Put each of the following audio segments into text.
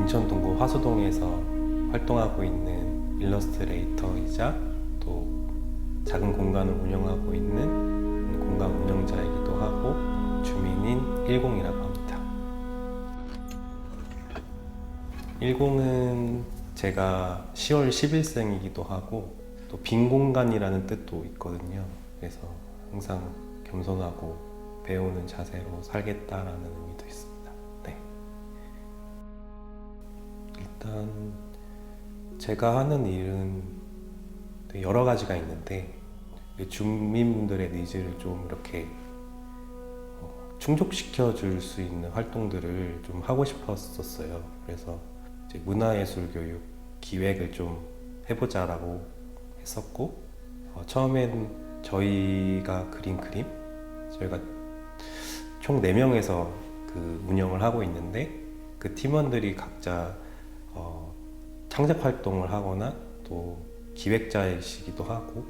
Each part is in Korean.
인천 동구 화수동에서 활동하고 있는 일러스트레이터이자 또 작은 공간을 운영하고 있는 공간 운영자이기도 하고 주민인 10이라고 합니다. 10은 제가 10월 10일생이기도 하고 또 빈 공간이라는 뜻도 있거든요. 그래서 항상 겸손하고 배우는 자세로 살겠다라는 의미도 있습니다. 네. 일단 제가 하는 일은 여러 가지가 있는데 주민분들의 니즈를 좀 이렇게 충족시켜 줄 수 있는 활동들을 좀 하고 싶었었어요. 그래서 이제 문화예술 교육 기획을 좀 해보자라고 했었고, 처음엔 저희가 그린 그림, 저희가 총 4명에서 그 운영을 하고 있는데 그 팀원들이 각자 창작 활동을 하거나 또 기획자이시기도 하고,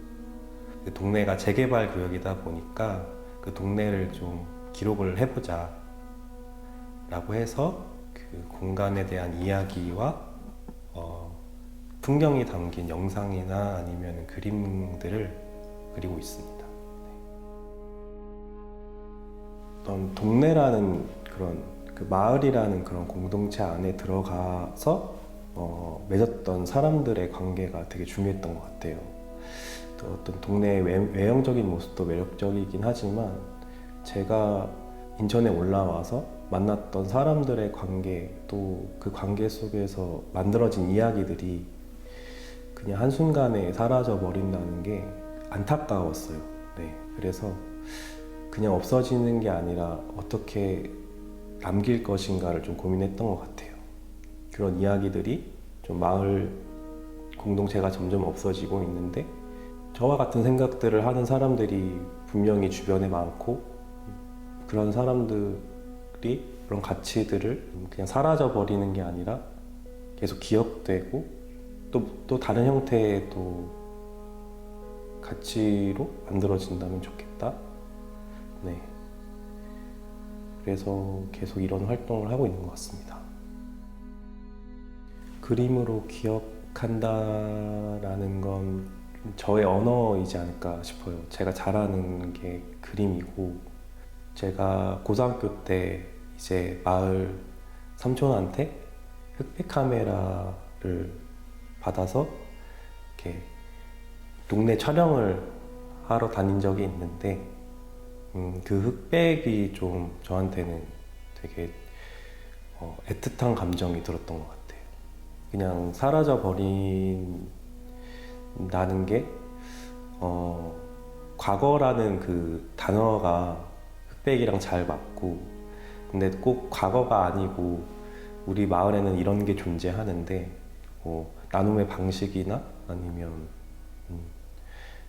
그 동네가 재개발 구역이다 보니까 그 동네를 좀 기록을 해보자 라고 해서 그 공간에 대한 이야기와 풍경이 담긴 영상이나 아니면 그림들을 그리고 있습니다. 어떤 동네라는 그런 그 마을이라는 그런 공동체 안에 들어가서 맺었던 사람들의 관계가 되게 중요했던 것 같아요. 또 어떤 동네의 외형적인 모습도 매력적이긴 하지만 제가 인천에 올라와서 만났던 사람들의 관계, 또 그 관계 속에서 만들어진 이야기들이 그냥 한순간에 사라져 버린다는 게 안타까웠어요. 네, 그래서 그냥 없어지는 게 아니라 어떻게 남길 것인가를 좀 고민했던 것 같아요. 그런 이야기들이 좀 마을 공동체가 점점 없어지고 있는데 저와 같은 생각들을 하는 사람들이 분명히 주변에 많고, 그런 사람들이 그런 가치들을 그냥 사라져 버리는 게 아니라 계속 기억되고 또 다른 형태의 또 가치로 만들어진다면 좋겠다. 네. 그래서 계속 이런 활동을 하고 있는 것 같습니다. 그림으로 기억한다라는 건 저의 언어이지 않을까 싶어요. 제가 잘하는 게 그림이고, 제가 고등학교 때 이제 마을 삼촌한테 흑백 카메라를 받아서 이렇게 동네 촬영을 하러 다닌 적이 있는데, 그 흑백이 좀 저한테는 되게 애틋한 감정이 들었던 것 같아요. 그냥 사라져 버린다는 게 과거라는 그 단어가 흑백이랑 잘 맞고, 근데 꼭 과거가 아니고 우리 마을에는 이런 게 존재하는데 나눔의 방식이나 아니면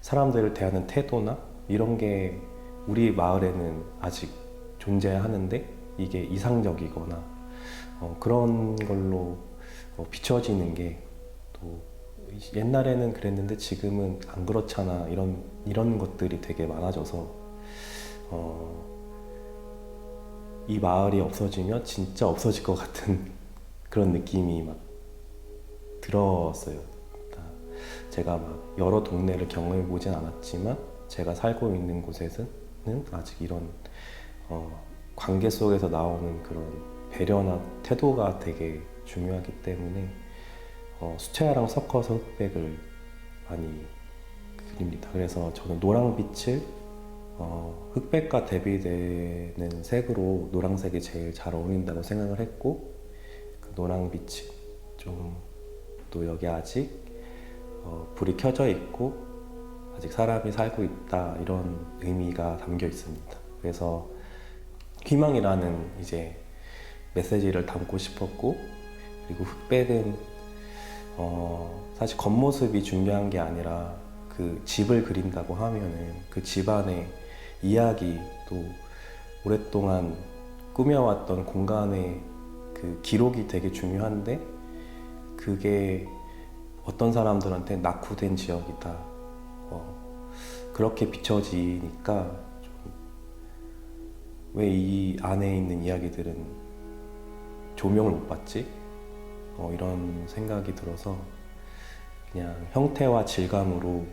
사람들을 대하는 태도나 이런 게 우리 마을에는 아직 존재하는데 이게 이상적이거나 그런 걸로 비춰지는 게 또 옛날에는 그랬는데 지금은 안 그렇잖아, 이런 것들이 되게 많아져서 이 마을이 없어지면 진짜 없어질 것 같은 그런 느낌이 막 들었어요. 제가 막 여러 동네를 경험해 보진 않았지만 제가 살고 있는 곳에서는 아직 이런 관계 속에서 나오는 그런 배려나 태도가 되게 중요하기 때문에 수채화랑 섞어서 흑백을 많이 그립니다. 그래서 저는 노랑빛을 흑백과 대비되는 색으로 노란색이 제일 잘 어울린다고 생각을 했고, 그 노랑빛이 좀 또 여기 아직 불이 켜져 있고 아직 사람이 살고 있다, 이런 의미가 담겨 있습니다. 그래서 희망이라는 이제 메시지를 담고 싶었고, 그리고 흑백은 사실 겉모습이 중요한 게 아니라 그 집을 그린다고 하면은 그 집안의 이야기, 또 오랫동안 꾸며왔던 공간의 그 기록이 되게 중요한데, 그게 어떤 사람들한테 낙후된 지역이다, 그렇게 비춰지니까 왜 이 안에 있는 이야기들은 조명을 못 받지? 이런 생각이 들어서 그냥 형태와 질감으로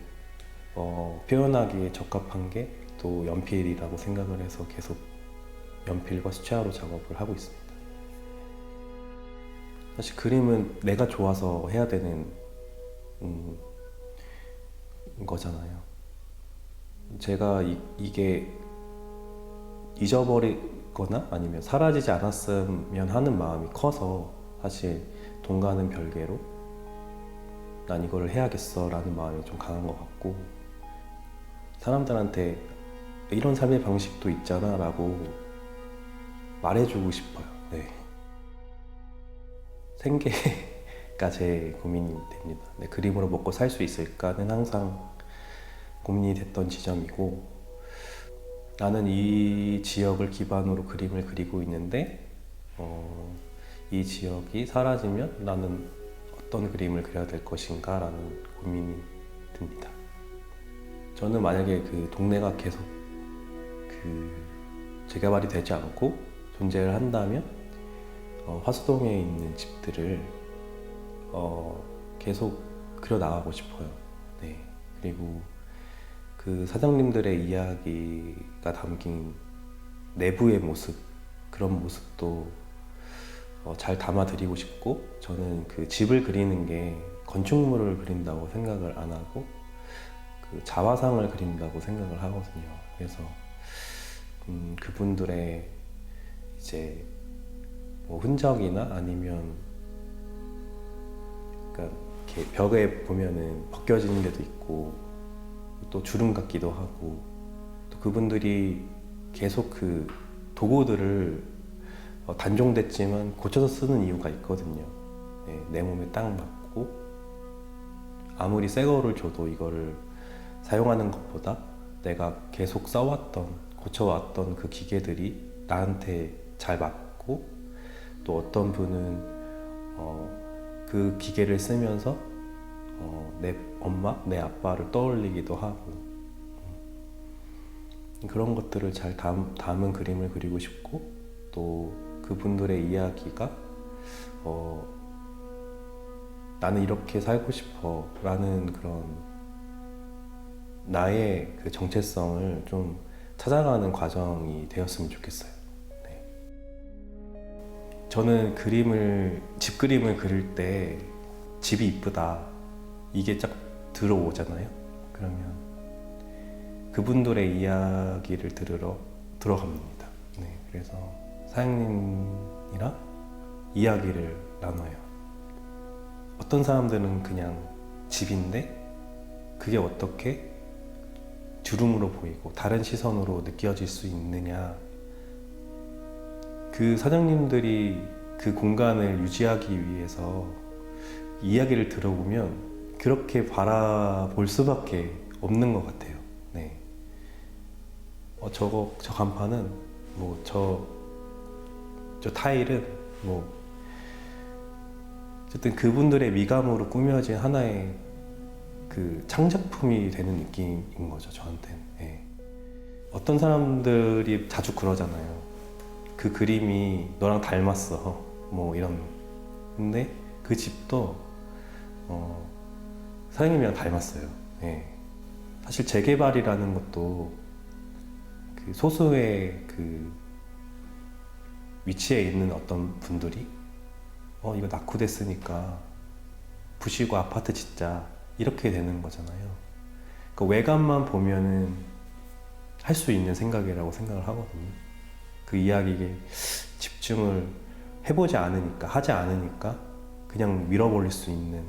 표현하기에 적합한 게 또 연필이라고 생각을 해서 계속 연필과 수채화로 작업을 하고 있습니다. 사실 그림은 내가 좋아서 해야 되는 거잖아요. 제가 이게 잊어버리거나 아니면 사라지지 않았으면 하는 마음이 커서 사실 동가는 별개로 난 이거를 해야겠어 라는 마음이 좀 강한 것 같고, 사람들한테 이런 삶의 방식도 있잖아 라고 말해주고 싶어요. 네. 생계가 제 고민이 됩니다. 네, 그림으로 먹고 살 수 있을까는 항상 고민이 됐던 지점이고, 나는 이 지역을 기반으로 그림을 그리고 있는데 이 지역이 사라지면 나는 어떤 그림을 그려야 될 것인가 라는 고민이 듭니다. 저는 만약에 그 동네가 계속 재개발이 되지 않고 존재를 한다면 화수동에 있는 집들을 계속 그려 나가고 싶어요. 네. 그리고 그 사장님들의 이야기가 담긴 내부의 모습, 그런 모습도 잘 담아드리고 싶고, 저는 그 집을 그리는 게 건축물을 그린다고 생각을 안 하고 그 자화상을 그린다고 생각을 하거든요. 그래서 그분들의 이제 뭐 흔적이나 아니면 그러니까 이렇게 벽에 보면은 벗겨지는 데도 있고 또 주름 같기도 하고, 또 그분들이 계속 그 도구들을 단종됐지만 고쳐서 쓰는 이유가 있거든요. 네, 내 몸에 딱 맞고 아무리 새 거를 줘도 이거를 사용하는 것보다 내가 계속 써왔던, 고쳐왔던 그 기계들이 나한테 잘 맞고, 또 어떤 분은 그 기계를 쓰면서 내 엄마, 내 아빠를 떠올리기도 하고, 그런 것들을 잘 담은 그림을 그리고 싶고, 또 그분들의 이야기가 나는 이렇게 살고 싶어 라는 그런 나의 그 정체성을 좀 찾아가는 과정이 되었으면 좋겠어요. 네. 저는 집 그림을 그릴 때 집이 이쁘다 이게 쫙 들어오잖아요. 그러면 그분들의 이야기를 들으러 들어갑니다. 네, 그래서 사장님이랑 이야기를 나눠요. 어떤 사람들은 그냥 집인데 그게 어떻게 주름으로 보이고 다른 시선으로 느껴질 수 있느냐, 그 사장님들이 그 공간을 유지하기 위해서 이야기를 들어보면 그렇게 바라볼 수밖에 없는 것 같아요. 네. 저 간판은 저 타일은 어쨌든 그분들의 미감으로 꾸며진 하나의 그 창작품이 되는 느낌인 거죠, 저한테는. 네. 어떤 사람들이 자주 그러잖아요. 그 그림이 너랑 닮았어. 이런. 근데 그 집도 사장님이랑 닮았어요. 네. 사실 재개발이라는 것도 그 소수의 그 위치에 있는 어떤 분들이 이거 낙후됐으니까 부시고 아파트 짓자 이렇게 되는 거잖아요. 그 외관만 보면은 할 수 있는 생각이라고 생각을 하거든요. 그 이야기에 집중을 해보지 않으니까, 하지 않으니까 그냥 밀어버릴 수 있는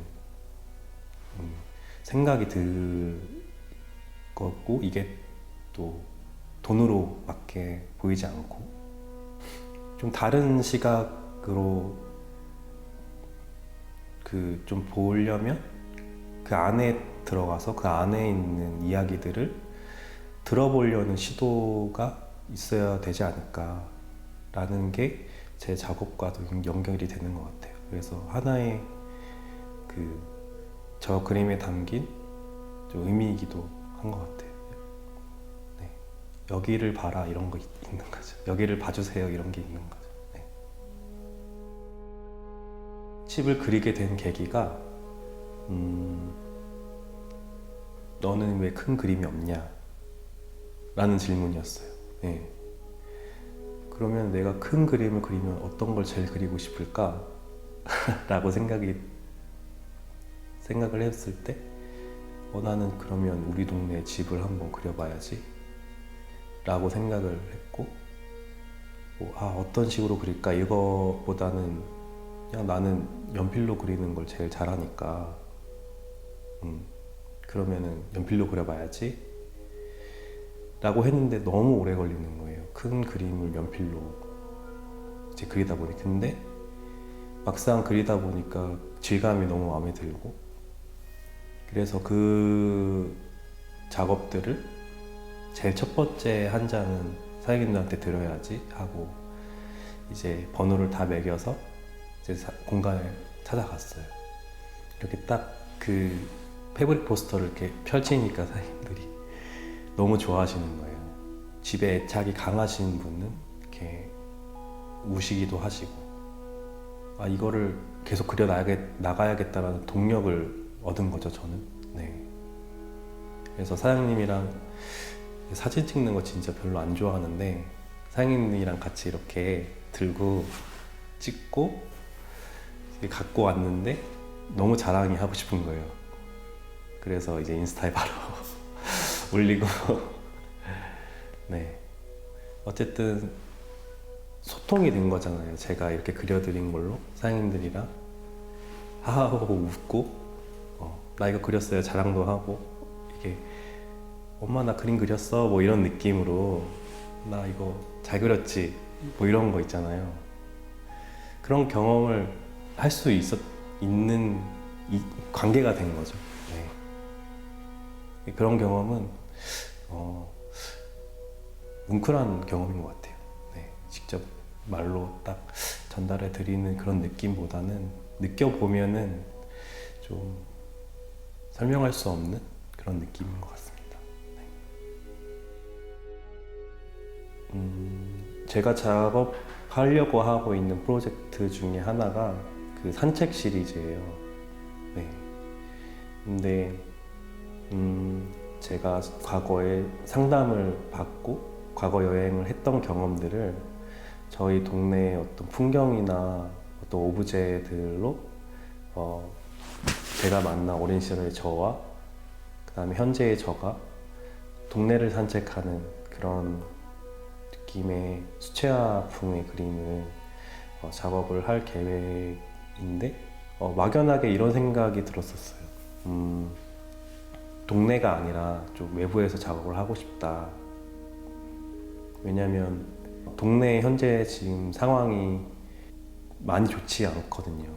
생각이 들 거고, 이게 또 돈으로밖에 보이지 않고 좀 다른 시각으로 좀 보려면 그 안에 들어가서 그 안에 있는 이야기들을 들어보려는 시도가 있어야 되지 않을까라는 게 제 작업과도 연결이 되는 것 같아요. 그래서 하나의 저 그림에 담긴 좀 의미이기도 한 것 같아요. 네. 여기를 봐라 이런 거 있는 거죠. 여기를 봐주세요 이런 게 있는 거죠. 네. 칩을 그리게 된 계기가 너는 왜 큰 그림이 없냐? 라는 질문이었어요. 네. 그러면 내가 큰 그림을 그리면 어떤 걸 제일 그리고 싶을까? 라고 생각을 했을 때 나는 그러면 우리 동네 집을 한번 그려봐야지 라고 생각을 했고 어떤 식으로 그릴까? 이거보다는 그냥 나는 연필로 그리는 걸 제일 잘하니까 그러면은 연필로 그려봐야지 라고 했는데 너무 오래 걸리는 거예요. 큰 그림을 연필로 이제 그리다 보니. 근데 막상 그리다 보니까 질감이 너무 마음에 들고, 그래서 그 작업들을 제일 첫 번째 한 장은 사장님들한테 드려야지 하고 이제 번호를 다 매겨서 이제 공간을 찾아갔어요. 이렇게 딱 그 패브릭 포스터를 이렇게 펼치니까 사장님들이 너무 좋아하시는 거예요. 집에 애착이 강하신 분은 이렇게 우시기도 하시고, 이거를 계속 그려 나가야겠다라는 동력을 얻은 거죠, 저는. 네. 그래서 사장님이랑 사진 찍는 거 진짜 별로 안 좋아하는데 사장님이랑 같이 이렇게 들고 찍고 갖고 왔는데 너무 자랑이 하고 싶은 거예요. 그래서 이제 인스타에 바로 올리고 네. 어쨌든 소통이 된 거잖아요. 제가 이렇게 그려드린 걸로 사장님들이랑 하하호호 웃고 나 이거 그렸어요 자랑도 하고, 이게 엄마 나 그림 그렸어 뭐 이런 느낌으로 나 이거 잘 그렸지 뭐 이런 거 있잖아요. 그런 경험을 할 수 있는 이 관계가 된 거죠. 네. 그런 경험은 뭉클한 경험인 것 같아요. 네. 직접 말로 딱 전달해 드리는 그런 느낌보다는 느껴보면은 좀 설명할 수 없는 그런 느낌인 것 같습니다. 네. 제가 작업하려고 하고 있는 프로젝트 중에 하나가 그 산책 시리즈예요. 네. 근데 제가 과거에 상담을 받고 과거 여행을 했던 경험들을 저희 동네의 어떤 풍경이나 어떤 오브제들로 제가 만난 오랜 시절의 저와 그 다음에 현재의 저가 동네를 산책하는 그런 느낌의 수채화풍의 그림을 작업을 할 계획인데 막연하게 이런 생각이 들었었어요. 동네가 아니라 좀 외부에서 작업을 하고 싶다. 왜냐면 동네의 현재 지금 상황이 많이 좋지 않거든요.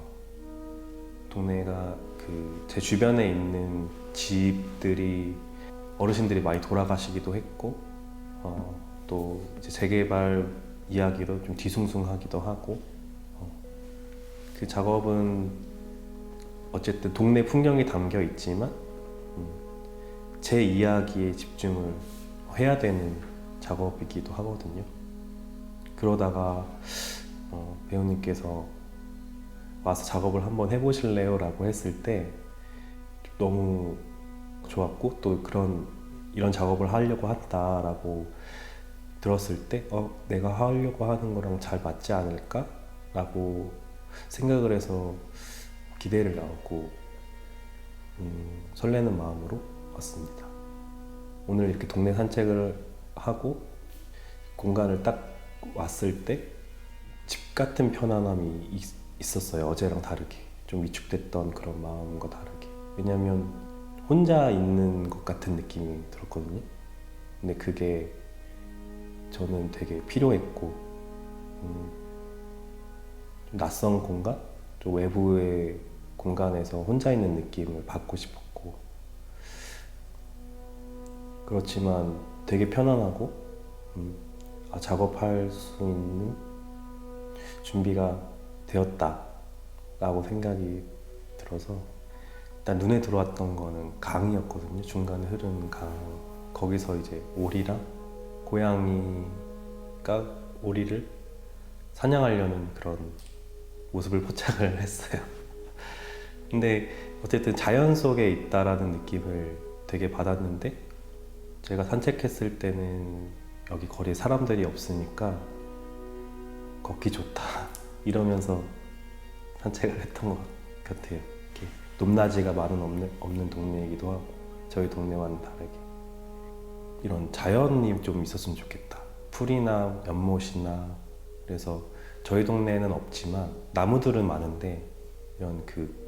동네가 제 주변에 있는 집들이 어르신들이 많이 돌아가시기도 했고 또 이제 재개발 이야기로 좀 뒤숭숭하기도 하고 그 작업은 어쨌든 동네 풍경이 담겨 있지만 제 이야기에 집중을 해야 되는 작업이기도 하거든요. 그러다가 배우님께서 와서 작업을 한번 해보실래요? 라고 했을 때 너무 좋았고 또 이런 작업을 하려고 한다라고 들었을 때 내가 하려고 하는 거랑 잘 맞지 않을까? 라고 생각을 해서 기대를 나오고 설레는 마음으로 왔습니다. 오늘 이렇게 동네 산책을 하고 공간을 딱 왔을 때 집 같은 편안함이 있었어요. 어제랑 다르게 좀 위축됐던 그런 마음과 다르게. 왜냐면 혼자 있는 것 같은 느낌이 들었거든요. 근데 그게 저는 되게 필요했고 좀 낯선 공간? 좀 외부의 공간에서 혼자 있는 느낌을 받고 싶었고, 그렇지만 되게 편안하고 작업할 수 있는 준비가 되었다 라고 생각이 들어서 일단 눈에 들어왔던 거는 강이었거든요. 중간에 흐르는 강. 거기서 이제 오리랑 고양이가 오리를 사냥하려는 그런 모습을 포착을 했어요. 근데 어쨌든 자연 속에 있다라는 느낌을 되게 받았는데 제가 산책했을 때는 여기 거리에 사람들이 없으니까 걷기 좋다 이러면서 산책을 했던 것 같아요. 이렇게 높낮이가 많은 없는 동네이기도 하고 저희 동네와는 다르게 이런 자연이 좀 있었으면 좋겠다. 풀이나 연못이나 그래서 저희 동네에는 없지만 나무들은 많은데 이런 그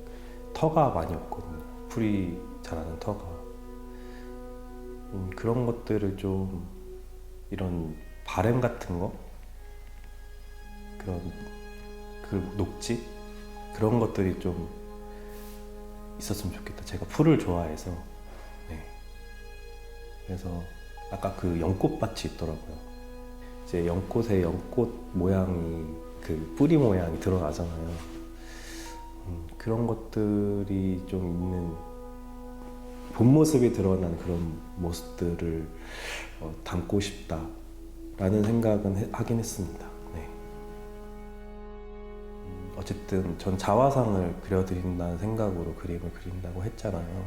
터가 많이 없거든요. 풀이 자라는 터가 그런 것들을 좀 이런 바램 같은 거 그런 그 녹지 그런 것들이 좀 있었으면 좋겠다. 제가 풀을 좋아해서 네. 그래서 아까 그 연꽃밭이 있더라고요. 이제 연꽃에 연꽃 모양이 그 뿌리 모양이 드러나잖아요. 그런 것들이 좀 있는 본 모습이 드러난 그런 모습들을 담고 싶다라는 생각은 하긴 했습니다. 네. 어쨌든 전 자화상을 그려드린다는 생각으로 그림을 그린다고 했잖아요.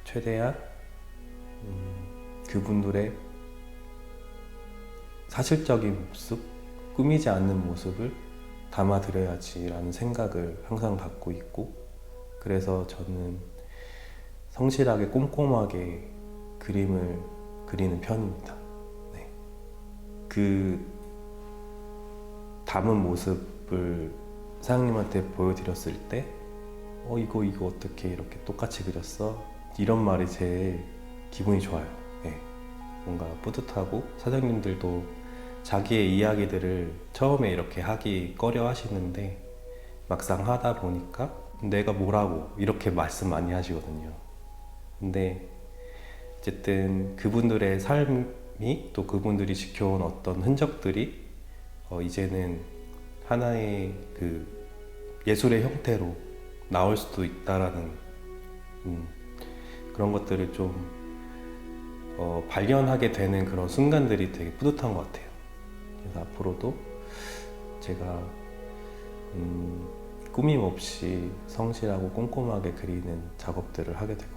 최대한 그분들의 사실적인 모습, 꾸미지 않는 모습을 담아드려야지라는 생각을 항상 갖고 있고 그래서 저는 성실하게 꼼꼼하게 그림을 그리는 편입니다. 네. 그 담은 모습을 사장님한테 보여드렸을 때 이거 어떻게 이렇게 똑같이 그렸어? 이런 말이 제일 기분이 좋아요. 네. 뭔가 뿌듯하고 사장님들도 자기의 이야기들을 처음에 이렇게 하기 꺼려 하시는데 막상 하다 보니까 내가 뭐라고 이렇게 말씀 많이 하시거든요. 근데 어쨌든 그분들의 삶이 또 그분들이 지켜온 어떤 흔적들이 이제는 하나의 그 예술의 형태로 나올 수도 있다라는 그런 것들을 좀 발견하게 되는 그런 순간들이 되게 뿌듯한 것 같아요. 그래서 앞으로도 제가 꾸밈 없이 성실하고 꼼꼼하게 그리는 작업들을 하게 될 것 같아요.